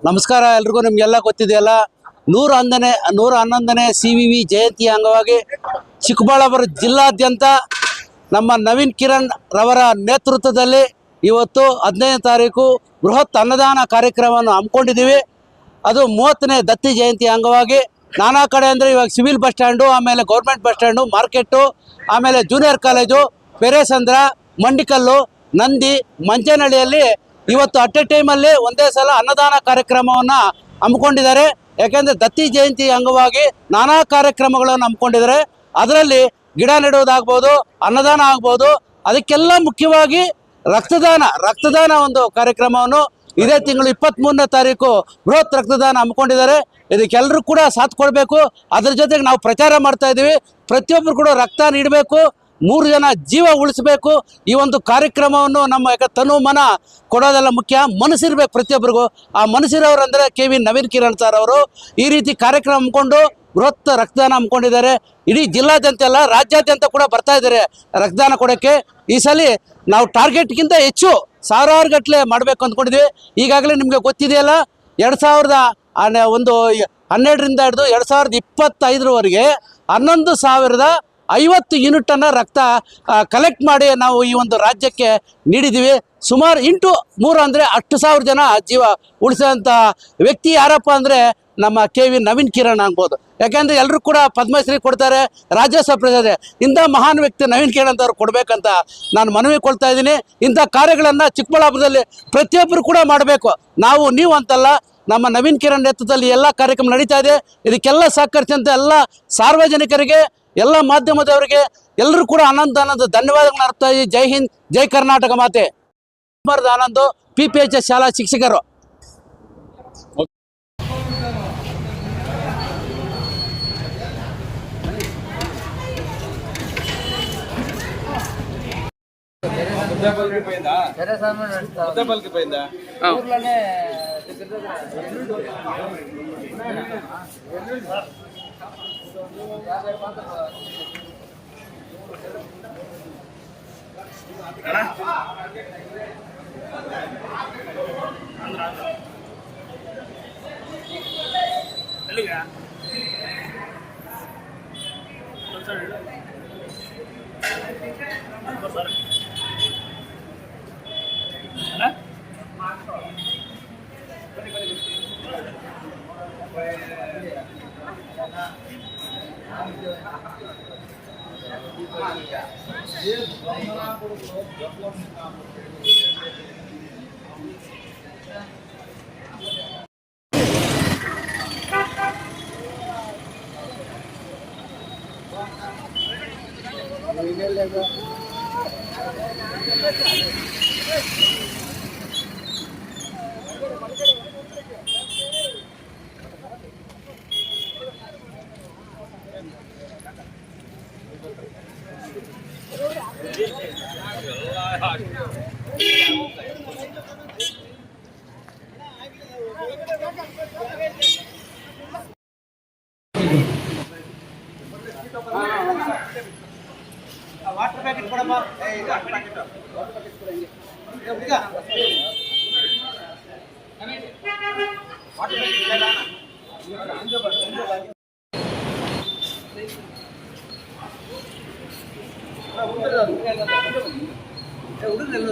ನಮಸ್ಕಾರ ಎಲ್ರಿಗೂ. ನಿಮ್ಗೆಲ್ಲ ಗೊತ್ತಿದೆಯಲ್ಲ, 111ನೇ CVV ಜಯಂತಿ ಅಂಗವಾಗಿ ಚಿಕ್ಕಬಳ್ಳಾಪುರ ಜಿಲ್ಲಾದ್ಯಂತ ನಮ್ಮ ನವೀನ್ ಕಿರಣ್ ರವರ ನೇತೃತ್ವದಲ್ಲಿ ಇವತ್ತು 15ನೇ ತಾರೀಕು ಬೃಹತ್ ಅನ್ನದಾನ ಕಾರ್ಯಕ್ರಮವನ್ನು ಹಮ್ಮಿಕೊಂಡಿದ್ದೀವಿ. ಅದು 30ನೇ ದತ್ತಿ ಜಯಂತಿ ಅಂಗವಾಗಿ ನಾನಾ ಕಡೆ ಅಂದರೆ ಇವಾಗ ಸಿವಿಲ್ ಬಸ್ ಸ್ಟ್ಯಾಂಡು, ಆಮೇಲೆ ಗೌರ್ಮೆಂಟ್ ಬಸ್ ಸ್ಟ್ಯಾಂಡು, ಮಾರ್ಕೆಟು, ಆಮೇಲೆ ಜೂನಿಯರ್ ಕಾಲೇಜು, ಪೆರೇಸಂದ್ರ, ಮಂಡಿಕಲ್ಲು, ನಂದಿ, ಮಂಚನಹಳ್ಳಿಯಲ್ಲಿ ಇವತ್ತು ಅಟ್ ಎ ಟೈಮಲ್ಲಿ ಒಂದೇ ಸಲ ಅನ್ನದಾನ ಕಾರ್ಯಕ್ರಮವನ್ನು ಹಮ್ಮಿಕೊಂಡಿದ್ದಾರೆ. ಯಾಕೆಂದರೆ ದತ್ತಿ ಜಯಂತಿ ಅಂಗವಾಗಿ ನಾನಾ ಕಾರ್ಯಕ್ರಮಗಳನ್ನು ಹಮ್ಮಿಕೊಂಡಿದ್ದಾರೆ. ಅದರಲ್ಲಿ ಗಿಡ ನೆಡುವುದಾಗ್ಬೋದು, ಅನ್ನದಾನ ಆಗ್ಬೋದು, ಅದಕ್ಕೆಲ್ಲ ಮುಖ್ಯವಾಗಿ ರಕ್ತದಾನ ಒಂದು ಕಾರ್ಯಕ್ರಮವನ್ನು ಇದೇ ತಿಂಗಳು 23ನೇ ತಾರೀಕು ಬೃಹತ್ ರಕ್ತದಾನ ಹಮ್ಮಿಕೊಂಡಿದ್ದಾರೆ. ಇದಕ್ಕೆಲ್ಲರೂ ಕೂಡ ಸಾಥ್ ಕೊಡಬೇಕು. ಅದ್ರ ಜೊತೆಗೆ ನಾವು ಪ್ರಚಾರ ಮಾಡ್ತಾ ಇದ್ದೀವಿ, ಪ್ರತಿಯೊಬ್ಬರು ಕೂಡ ರಕ್ತ ನೀಡಬೇಕು, 3 ಜನ ಜೀವ ಉಳಿಸಬೇಕು. ಈ ಒಂದು ಕಾರ್ಯಕ್ರಮವನ್ನು ನಮ್ಮ ತನು ಮನ ಕೊಡೋದೆಲ್ಲ ಮುಖ್ಯ, ಮನಸ್ಸಿರ್ಬೇಕು ಪ್ರತಿಯೊಬ್ಬರಿಗೂ. ಆ ಮನಸ್ಸಿರೋರು ಅಂದರೆ ನವೀನ್ ಕಿರಣ್ ಸರ್ ಅವರು ಈ ರೀತಿ ಕಾರ್ಯಕ್ರಮ ಹಮ್ಮಿಕೊಂಡು ಬೃಹತ್ ರಕ್ತದಾನ ಹಮ್ಮಿಕೊಂಡಿದ್ದಾರೆ. ಇಡೀ ಜಿಲ್ಲಾದ್ಯಂತ ಅಲ್ಲ, ರಾಜ್ಯಾದ್ಯಂತ ಕೂಡ ಬರ್ತಾ ಇದ್ದಾರೆ ರಕ್ತದಾನ ಕೊಡೋಕ್ಕೆ. ಈ ಸಲ ನಾವು ಟಾರ್ಗೆಟ್ಗಿಂತ ಹೆಚ್ಚು ಸಾವಿರಾರು ಗಟ್ಟಲೆ ಮಾಡಬೇಕು ಅಂದ್ಕೊಂಡಿದ್ವಿ. ಈಗಾಗಲೇ ನಿಮಗೆ ಗೊತ್ತಿದೆಯಲ್ಲ, 2012ರಿಂದ ಹಿಡಿದು 2025ರವರೆಗೆ 11,050 ಯೂನಿಟನ್ನು ರಕ್ತ ಕಲೆಕ್ಟ್ ಮಾಡಿ ನಾವು ಈ ಒಂದು ರಾಜ್ಯಕ್ಕೆ ನೀಡಿದ್ದೀವಿ. ಸುಮಾರು 8×3 ಅಂದರೆ 8,000 ಜನ ಜೀವ ಉಳಿಸೋಂಥ ವ್ಯಕ್ತಿ ಯಾರಪ್ಪ ಅಂದರೆ ನಮ್ಮ ನವೀನ್ ಕಿರಣ್ ಆಗ್ಬೋದು. ಯಾಕೆಂದರೆ ಎಲ್ಲರೂ ಕೂಡ ಪದ್ಮಶ್ರೀ ಕೊಡ್ತಾರೆ, ರಾಜ್ಯೋತ್ಸವ ಪ್ರಶಸ್ತಿ. ಇಂಥ ಮಹಾನ್ ವ್ಯಕ್ತಿ ನವೀನ್ ಕಿರಣ್ ಅಂತವ್ರು ಕೊಡಬೇಕಂತ ನಾನು ಮನವಿ ಕೊಡ್ತಾ ಇದ್ದೀನಿ. ಇಂಥ ಕಾರ್ಯಗಳನ್ನು ಚಿಕ್ಕಬಳ್ಳಾಪುರದಲ್ಲಿ ಪ್ರತಿಯೊಬ್ಬರು ಕೂಡ ಮಾಡಬೇಕು. ನೀವು ಅಂತಲ್ಲ, ನಮ್ಮ ನವೀನ್ ಕಿರಣ್ ನೇತೃತ್ವದಲ್ಲಿ ಎಲ್ಲ ಕಾರ್ಯಕ್ರಮ ನಡೀತಾ ಇದೆ. ಇದಕ್ಕೆಲ್ಲ ಸಹಕರಿಸಿದಂಥ ಎಲ್ಲ ಸಾರ್ವಜನಿಕರಿಗೆ, ಎಲ್ಲ ಮಾಧ್ಯಮದವರಿಗೆ ಎಲ್ಲರೂ ಕೂಡ ಆನಂದ ಧನ್ಯವಾದಗಳನ್ನ ಅರ್ಪಿಸ್ತಾ ಇದ್ದೀವಿ. ಜೈ ಹಿಂದ್, ಜೈ ಕರ್ನಾಟಕ ಮಾತೆ. ಆನಂದ್, PPHS ಶಾಲಾ ಶಿಕ್ಷಕರು. ವಾಟರ್ ಪ್ಯಾಕೆಟ್ ಕೊಡಪ್ಪ. ಹುಡುಗರೆಲ್ಲ